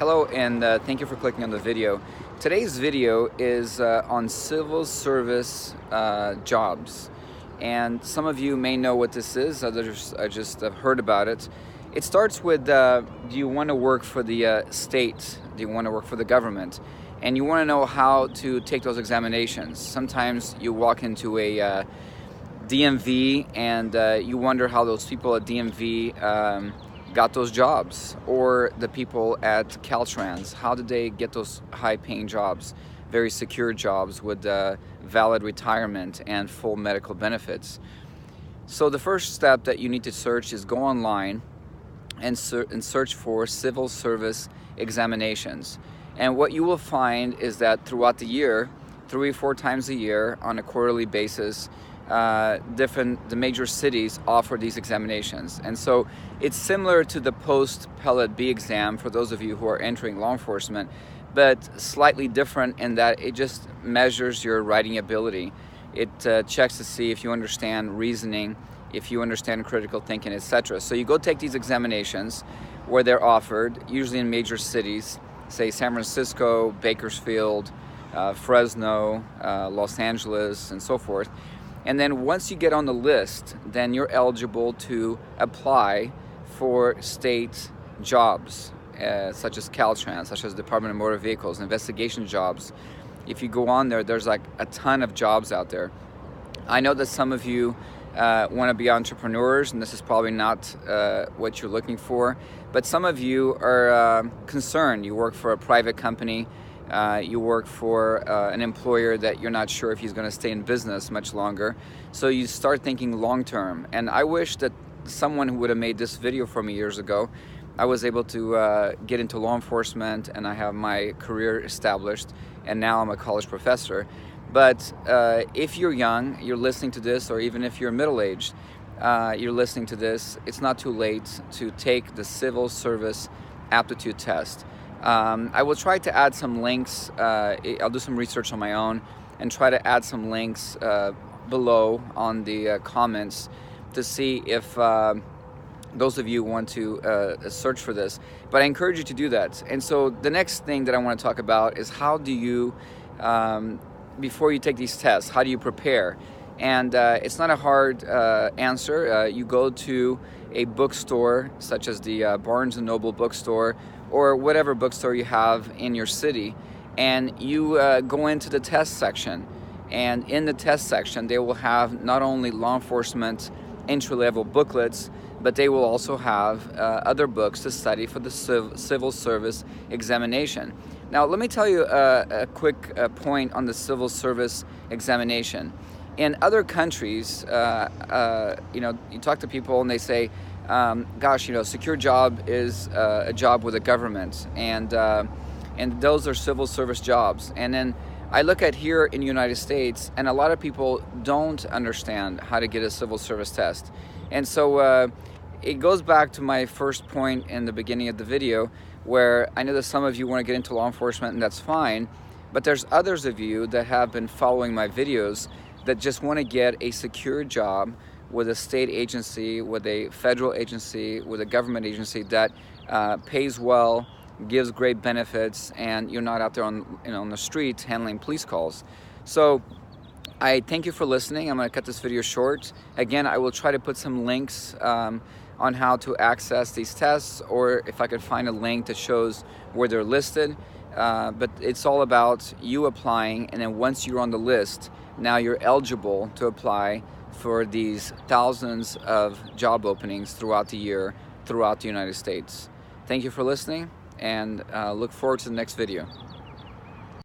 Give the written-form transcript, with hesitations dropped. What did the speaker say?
Hello, and thank you for clicking on the video. Today's video is on civil service jobs, and some of you may know what this is. Others I just have heard about it. It starts with do you want to work for the state? Do you want to work for the government? And you want to know how to take those examinations. Sometimes you walk into a DMV and you wonder how those people at DMV got those jobs, or the people at Caltrans, how did they get those high-paying jobs, very secure jobs with valid retirement and full medical benefits. So the first step that you need to search is go online and search for civil service examinations. And what you will find is that throughout the year, 3 or 4 times a year on a quarterly basis, the major cities offer these examinations. And so it's similar to the post-Pellet B exam for those of you who are entering law enforcement, but slightly different in that it just measures your writing ability. It checks to see if you understand reasoning, if you understand critical thinking, etc. So you go take these examinations where they're offered, usually in major cities, say San Francisco, Bakersfield, Fresno, Los Angeles, and so forth. And then once you get on the list, then you're eligible to apply for state jobs, such as Caltrans, such as Department of Motor Vehicles, investigation jobs. If you go on there, there's like a ton of jobs out there. I know that some of you want to be entrepreneurs, and this is probably not what you're looking for, but some of you are concerned. You work for a private company, you work for an employer that you're not sure if he's going to stay in business much longer, so you start thinking long term. And I wish that someone who would have made this video for me years ago, I was able to get into law enforcement and I have my career established, and now I'm a college professor. But if you're young, you're listening to this, or even if you're middle-aged, you're listening to this, it's not too late to take the civil service aptitude test. I will try to add some links. I'll do some research on my own and try to add some links below on the comments to see if those of you want to search for this. But I encourage you to do that. And so the next thing that I want to talk about is how do you, before you take these tests, how do you prepare? And it's not a hard answer. You go to a bookstore such as the Barnes & Noble bookstore, or whatever bookstore you have in your city, and you go into the test section. And in the test section, they will have not only law enforcement entry-level booklets, but they will also have other books to study for the civil service examination. Now, let me tell you a quick point on the civil service examination. In other countries, you talk to people and they say, gosh, secure job is a job with the government, and those are civil service jobs. And then I look at here in the United States, and a lot of people don't understand how to get a civil service test. And so it goes back to my first point in the beginning of the video, where I know that some of you want to get into law enforcement, and that's fine, but there's others of you that have been following my videos that just want to get a secure job with a state agency, with a federal agency, with a government agency that pays well, gives great benefits, and you're not out there on the streets handling police calls. So I thank you for listening. I'm going to cut this video short. Again, I will try to put some links on how to access these tests, or if I could find a link that shows where they're listed. But it's all about you applying, and then once you're on the list, now you're eligible to apply for these thousands of job openings throughout the year, throughout the United States. Thank you for listening, and look forward to the next video.